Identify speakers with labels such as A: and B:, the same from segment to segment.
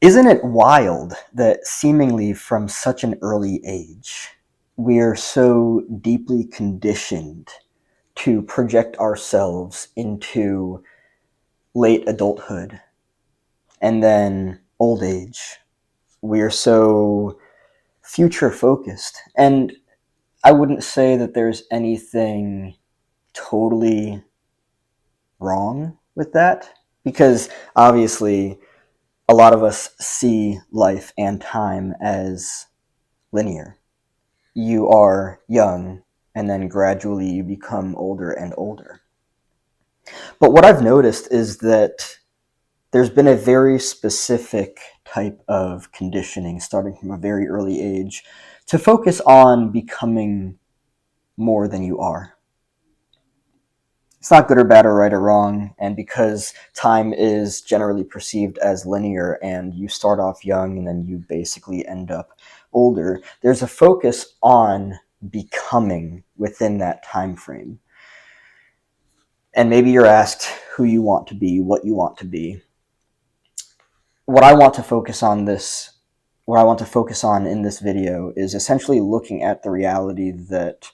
A: Isn't it wild that seemingly from such an early age, we're so deeply conditioned to project ourselves into late adulthood and then old age? We're so future focused. And I wouldn't say that there's anything totally wrong with that, because obviously a lot of us see life and time as linear. You are young, and then gradually you become older and older. But what I've noticed is that there's been a very specific type of conditioning starting from a very early age to focus on becoming more than you are. It's not good or bad or right or wrong, and because time is generally perceived as linear and you start off young and then you basically end up older, there's a focus on becoming within that time frame. And maybe you're asked who you want to be, what you want to be. What I want to focus on this what I want to focus on in this video is essentially looking at the reality that,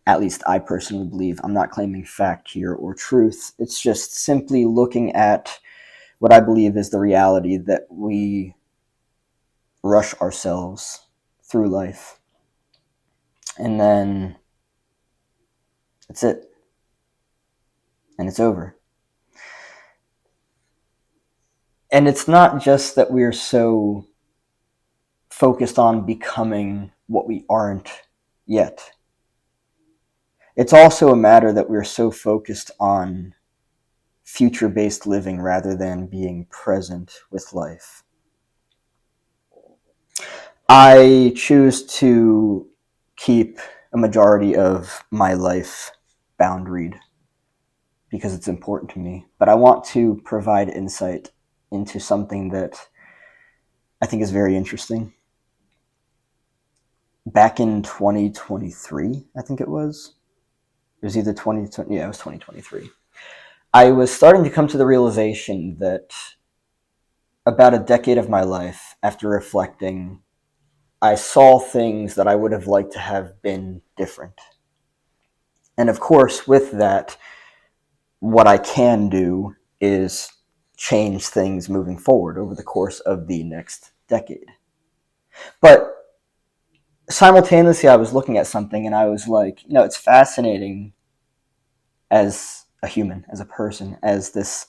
A: at least I personally believe, I'm not claiming fact here or truth. It's just simply looking at what I believe is the reality that we rush ourselves through life. And then that's it. And it's over. And it's not just that we're so focused on becoming what we aren't yet. It's also a matter that we're so focused on future-based living rather than being present with life. I choose to keep a majority of my life boundaried because it's important to me, but I want to provide insight into something that I think is very interesting. Back in 2023, I think it was either 2020, yeah, it was 2023. I was starting to come to the realization that about a decade of my life, after reflecting, I saw things that I would have liked to have been different. And of course, with that, what I can do is change things moving forward over the course of the next decade. But simultaneously, I was looking at something and I was like, it's fascinating as a human, as a person, as this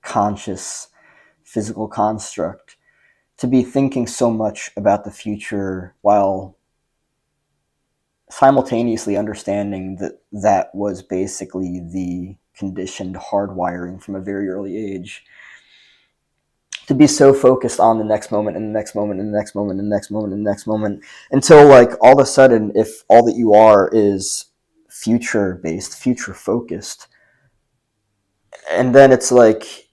A: conscious physical construct, to be thinking so much about the future while simultaneously understanding that that was basically the conditioned hardwiring from a very early age, to be so focused on the next moment and the next moment and the next moment and the next moment and the next moment, until like all of a sudden, if all that you are is future based, future focused, and then it's like,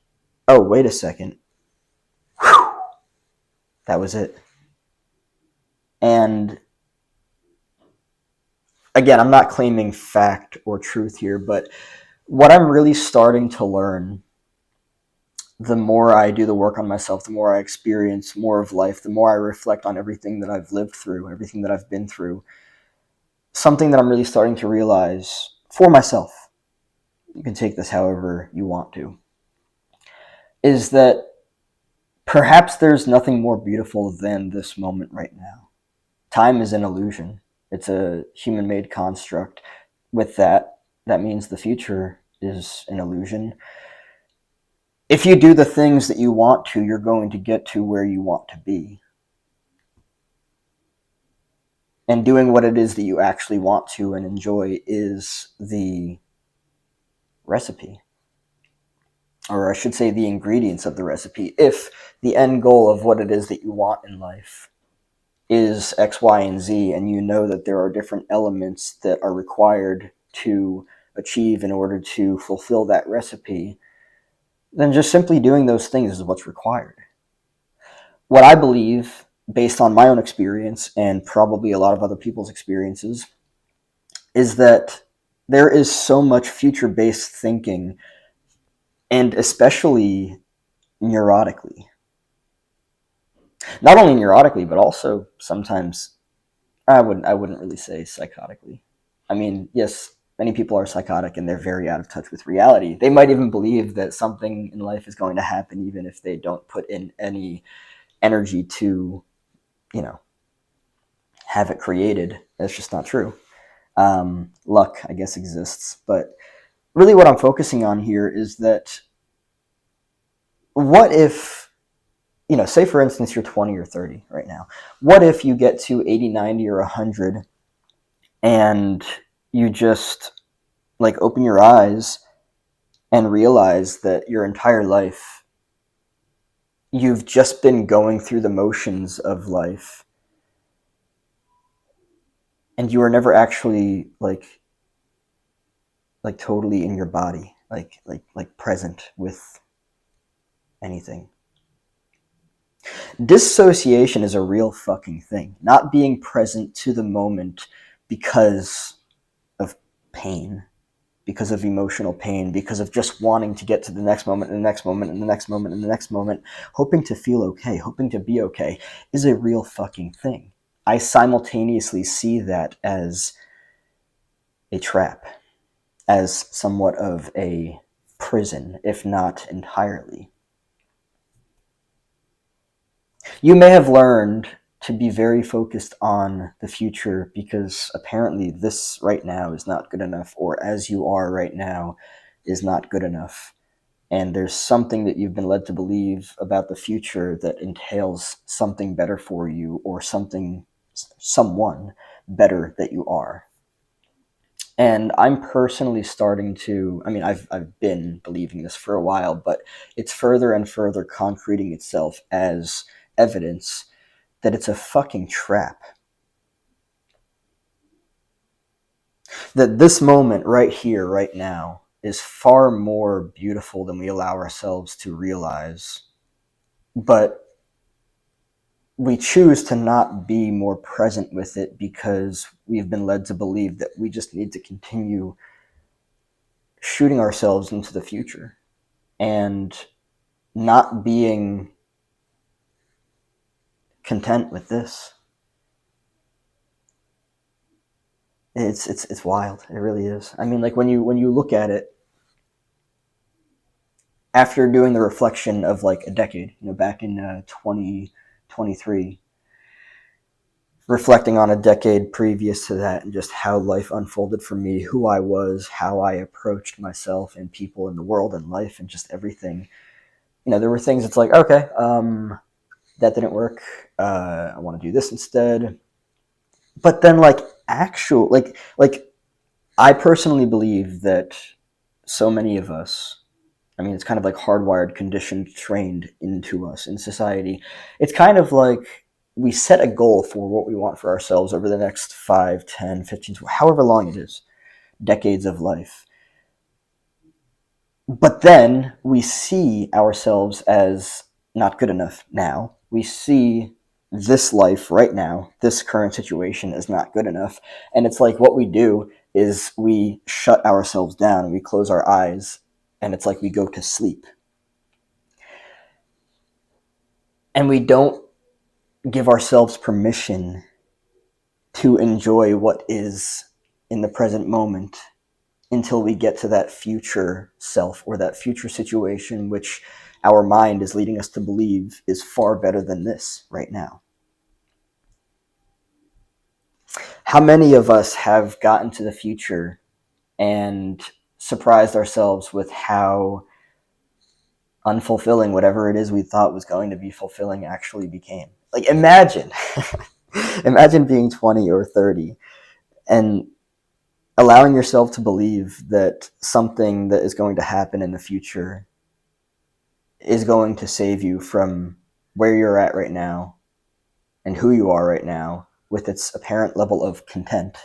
A: oh, wait a second, whew, that was it. And again, I'm not claiming fact or truth here, but what I'm really starting to learn, the more I do the work on myself, the more I experience more of life, the more I reflect on everything that I've lived through, everything that I've been through, something that I'm really starting to realize for myself, you can take this however you want to, is that perhaps there's nothing more beautiful than this moment right now. Time is an illusion. It's a human-made construct. With that, that means the future is an illusion. If you do the things that you want to, you're going to get to where you want to be. And doing what it is that you actually want to and enjoy is the recipe. Or I should say the ingredients of the recipe. If the end goal of what it is that you want in life is X, Y, and Z, and you know that there are different elements that are required to achieve in order to fulfill that recipe, then just simply doing those things is what's required. What I believe, based on my own experience and probably a lot of other people's experiences, is that there is so much future-based thinking, and especially neurotically. Not only neurotically, but also sometimes I wouldn't really say psychotically. I mean, yes, many people are psychotic and they're very out of touch with reality. They might even believe that something in life is going to happen even if they don't put in any energy to, you know, have it created. That's just not true. Luck, I guess, exists. But really what I'm focusing on here is that what if, say for instance you're 20 or 30 right now. What if you get to 80, 90, or 100 and you just like open your eyes and realize that your entire life you've just been going through the motions of life and you are never actually like totally in your body, like present with anything. Dissociation is a real fucking thing. Not being present to the moment because of pain, because of emotional pain, because of just wanting to get to the next moment and the next moment and the next moment and the next moment, hoping to feel okay, hoping to be okay, is a real fucking thing. I simultaneously see that as a trap, as somewhat of a prison, if not entirely. You may have learned to be very focused on the future because apparently this right now is not good enough, or as you are right now is not good enough. And there's something that you've been led to believe about the future that entails something better for you, or someone better that you are. And I'm personally starting to, I mean, I've been believing this for a while, but it's further and further concreting itself as evidence that it's a fucking trap. That this moment right here, right now, is far more beautiful than we allow ourselves to realize. But we choose to not be more present with it because we've been led to believe that we just need to continue shooting ourselves into the future and not being content with this. It's wild. It really is. I mean, like when you look at it after doing the reflection of like a decade, back in 2023, reflecting on a decade previous to that and just how life unfolded for me, who I was, how I approached myself and people in the world and life and just everything. There were things it's like, okay, that didn't work. I want to do this instead. But then like I personally believe that so many of us, I mean, it's kind of like hardwired, conditioned, trained into us in society. It's kind of like we set a goal for what we want for ourselves over the next 5, 10, 15, however long it is, decades of life. But then we see ourselves as not good enough now. We see this life right now, this current situation is not good enough. And it's like what we do is we shut ourselves down, we close our eyes, and it's like we go to sleep. And we don't give ourselves permission to enjoy what is in the present moment until we get to that future self or that future situation, which our mind is leading us to believe is far better than this right now. How many of us have gotten to the future and surprised ourselves with how unfulfilling whatever it is we thought was going to be fulfilling actually became? Like, imagine imagine being 20 or 30 and allowing yourself to believe that something that is going to happen in the future is going to save you from where you're at right now and who you are right now with its apparent level of content.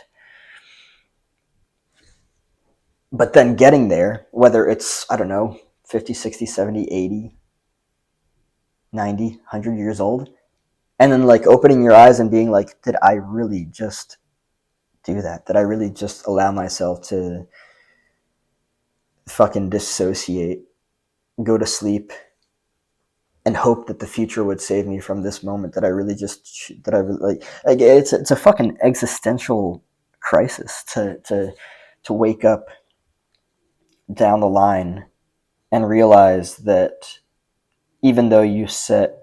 A: But then getting there, whether it's, I don't know, 50, 60, 70, 80, 90, 100 years old, and then like opening your eyes and being like, did I really just do that? Did I really just allow myself to fucking dissociate, go to sleep, and hope that the future would save me from this moment that I really like it's a fucking existential crisis to wake up down the line and realize that even though you set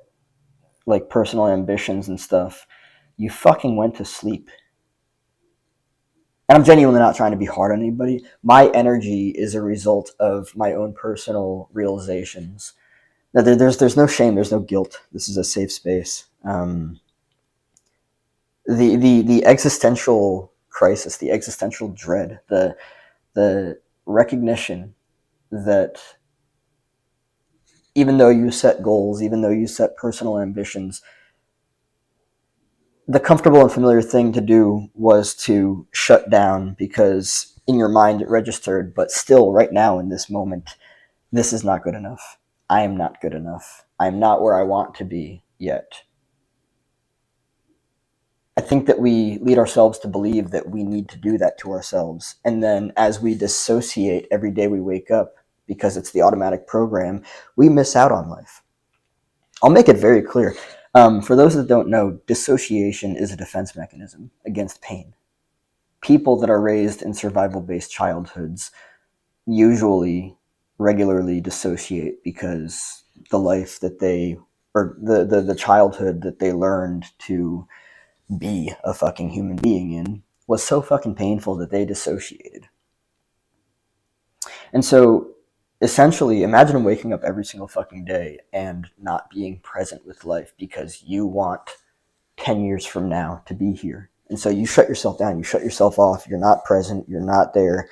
A: like personal ambitions and stuff, you fucking went to sleep. And I'm genuinely not trying to be hard on anybody. My energy is a result of my own personal realizations. Now, there's no shame, there's no guilt. This is a safe space. The existential crisis, the existential dread, the recognition that even though you set goals, even though you set personal ambitions, the comfortable and familiar thing to do was to shut down because in your mind it registered, but still, right now in this moment, this is not good enough. I am not good enough. I'm not where I want to be yet. I think that we lead ourselves to believe that we need to do that to ourselves. And then as we dissociate every day we wake up, because it's the automatic program, we miss out on life. I'll make it very clear. For those that don't know, dissociation is a defense mechanism against pain. People that are raised in survival-based childhoods usually regularly dissociate because the life that they, or the childhood that they learned to be a fucking human being in was so fucking painful that they dissociated. And so essentially, imagine waking up every single fucking day and not being present with life because you want 10 years from now to be here. And so you shut yourself down, you shut yourself off, you're not present, you're not there,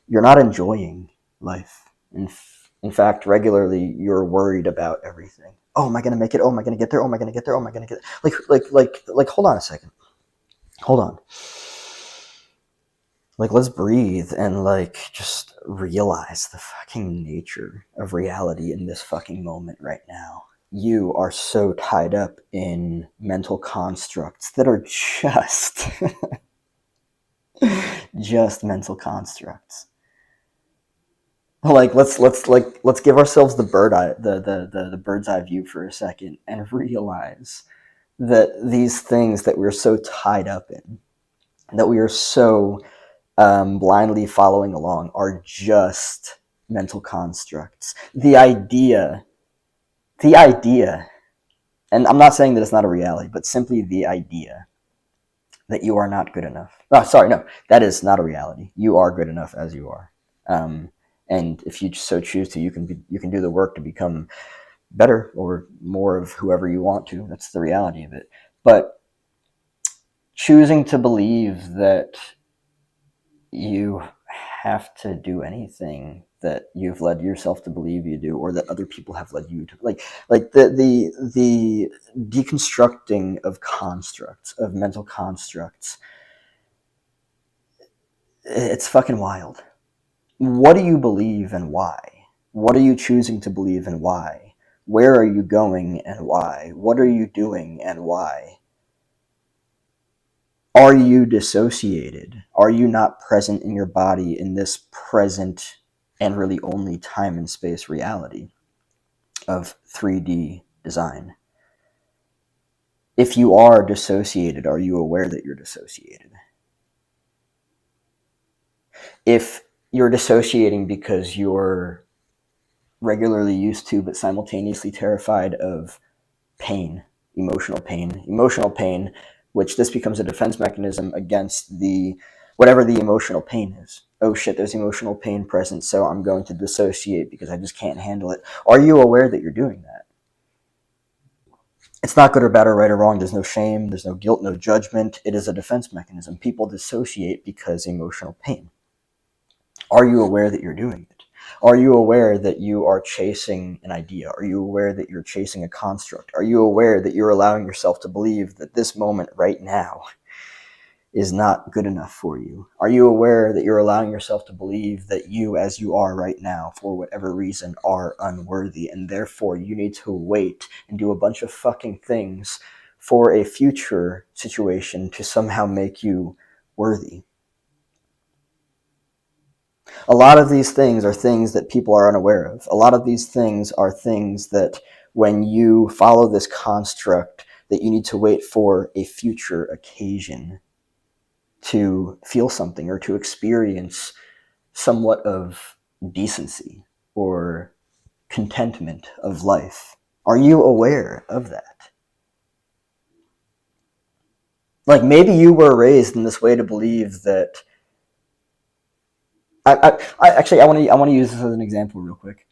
A: you're not enjoying life. In fact, regularly you're worried about everything. Oh, am I gonna make it? Oh, am I gonna get there? Oh, am I gonna get there? Oh, am I gonna get there? Like, hold on a second. Hold on. Like, let's breathe and like just realize the fucking nature of reality in this fucking moment right now. You are so tied up in mental constructs that are just just mental constructs. Like let's give ourselves the bird's eye view for a second and realize that these things that we're so tied up in, that we are so blindly following along, are just mental constructs. The idea, and I'm not saying that it's not a reality, but simply the idea that you are not good enough. Oh, sorry, no, that is not a reality. You are good enough as you are. And if you so choose to, you can do the work to become better or more of whoever you want to. That's the reality of it. But choosing to believe that you have to do anything that you've led yourself to believe you do, or that other people have led you to, like the deconstructing of constructs, of mental constructs. It's fucking wild. What do you believe and why? What are you choosing to believe and why? Where are you going and why? What are you doing and why? Are you dissociated? Are you not present in your body in this present and really only time and space reality of 3D design? If you are dissociated, are you aware that you're dissociated? If you're dissociating because you're regularly used to but simultaneously terrified of pain, emotional pain, which this becomes a defense mechanism against the whatever the emotional pain is. Oh shit, there's emotional pain present, so I'm going to dissociate because I just can't handle it. Are you aware that you're doing that? It's not good or bad or right or wrong. There's no shame, there's no guilt, no judgment. It is a defense mechanism. People dissociate because emotional pain. Are you aware that you're doing it? Are you aware that you are chasing an idea? Are you aware that you're chasing a construct? Are you aware that you're allowing yourself to believe that this moment right now is not good enough for you? Are you aware that you're allowing yourself to believe that you, as you are right now, for whatever reason, are unworthy, and therefore you need to wait and do a bunch of fucking things for a future situation to somehow make you worthy? A lot of these things are things that people are unaware of. A lot of these things are things that when you follow this construct that you need to wait for a future occasion to feel something or to experience somewhat of decency or contentment of life. Are you aware of that? Like, maybe you were raised in this way to believe that. Actually, I want to use this as an example real quick.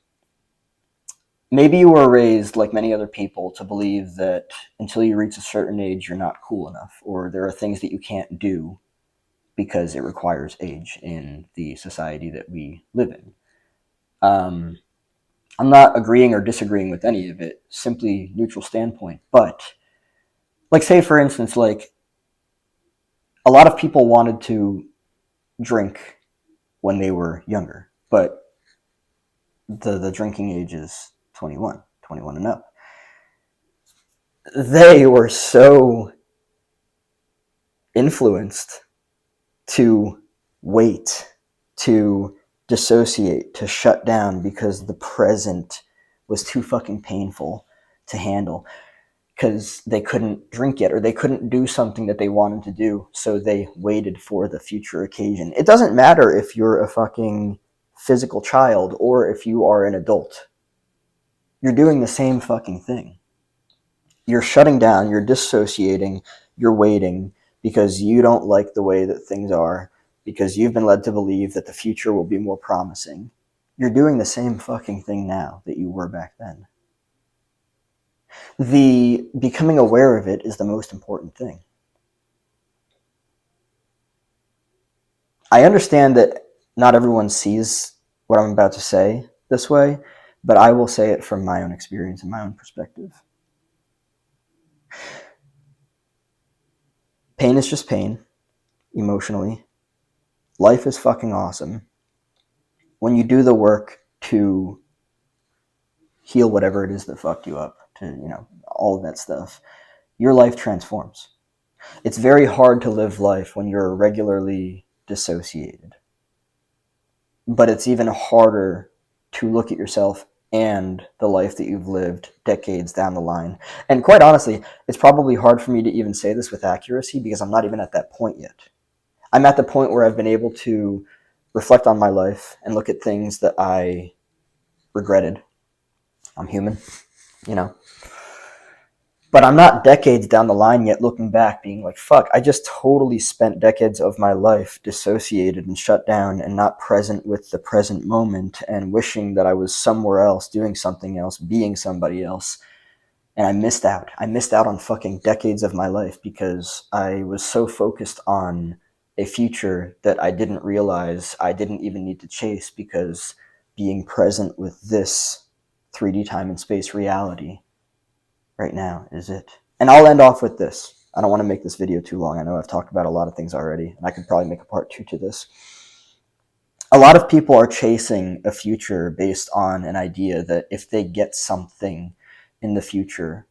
A: Maybe you were raised, like many other people, to believe that until you reach a certain age, you're not cool enough, or there are things that you can't do because it requires age in the society that we live in. I'm not agreeing or disagreeing with any of it, simply neutral standpoint. But, like, say for instance, like, a lot of people wanted to drink when they were younger, but the drinking age is 21 and up. They were so influenced to wait, to dissociate, to shut down because the present was too fucking painful to handle, because they couldn't drink yet or they couldn't do something that they wanted to do, so they waited for the future occasion. It doesn't matter if you're a fucking physical child or if you are an adult. You're doing the same fucking thing. You're shutting down, you're dissociating, you're waiting because you don't like the way that things are, because you've been led to believe that the future will be more promising. You're doing the same fucking thing now that you were back then. The becoming aware of it is the most important thing. I understand that not everyone sees what I'm about to say this way, but I will say it from my own experience and my own perspective. Pain is just pain, emotionally. Life is fucking awesome. When you do the work to heal whatever it is that fucked you up, to, all of that stuff, your life transforms. It's very hard to live life when you're regularly dissociated. But it's even harder to look at yourself and the life that you've lived decades down the line. And quite honestly, it's probably hard for me to even say this with accuracy because I'm not even at that point yet. I'm at the point where I've been able to reflect on my life and look at things that I regretted. I'm human, But I'm not decades down the line yet looking back being like, fuck, I just totally spent decades of my life dissociated and shut down and not present with the present moment and wishing that I was somewhere else, doing something else, being somebody else. And I missed out. I missed out on fucking decades of my life because I was so focused on a future that I didn't realize I didn't even need to chase, because being present with this 3D time and space reality right now is it. And I'll end off with this. I don't want to make this video too long. I know I've talked about a lot of things already, and I could probably make a part 2 to this. A lot of people are chasing a future based on an idea that if they get something in the future,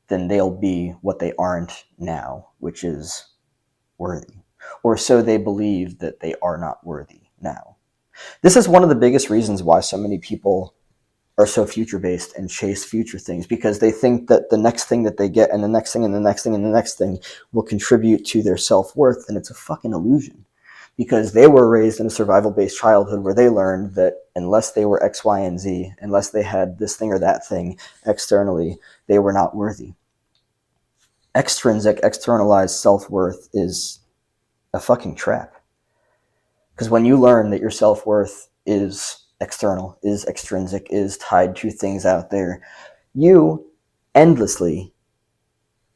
A: then they'll be what they aren't now, which is worthy. Or so they believe that they are not worthy now. This is one of the biggest reasons why so many people are so future-based and chase future things, because they think that the next thing that they get and the next thing and the next thing and the next thing will contribute to their self-worth, and it's a fucking illusion, because they were raised in a survival-based childhood where they learned that unless they were X, Y, and Z, unless they had this thing or that thing externally, they were not worthy. Extrinsic, externalized self-worth is a fucking trap. Because when you learn that your self-worth is external, is extrinsic, is tied to things out there, you endlessly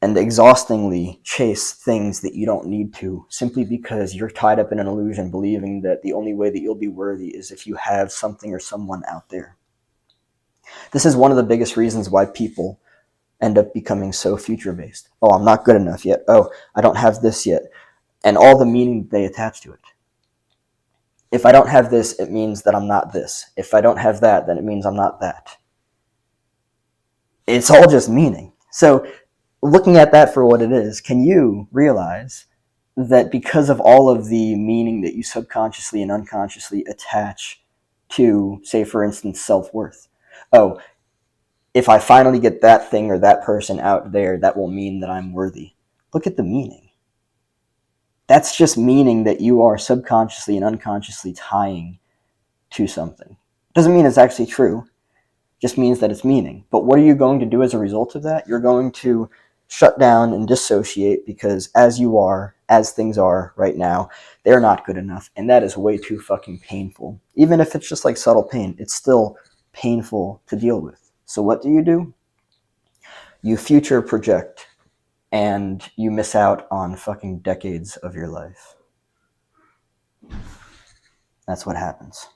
A: and exhaustingly chase things that you don't need to, simply because you're tied up in an illusion, believing that the only way that you'll be worthy is if you have something or someone out there. This is one of the biggest reasons why people end up becoming so future-based. Oh, I'm not good enough yet. Oh, I don't have this yet. And all the meaning they attach to it. If I don't have this, it means that I'm not this. If I don't have that, then it means I'm not that. It's all just meaning. So, looking at that for what it is, can you realize that because of all of the meaning that you subconsciously and unconsciously attach to, say, for instance, self-worth? Oh, if I finally get that thing or that person out there, that will mean that I'm worthy. Look at the meaning. That's just meaning that you are subconsciously and unconsciously tying to something. Doesn't mean it's actually true. Just means that it's meaning. But what are you going to do as a result of that? You're going to shut down and dissociate, because as you are, as things are right now, they're not good enough. And that is way too fucking painful. Even if it's just like subtle pain, it's still painful to deal with. So what do? You future project, and you miss out on fucking decades of your life. That's what happens.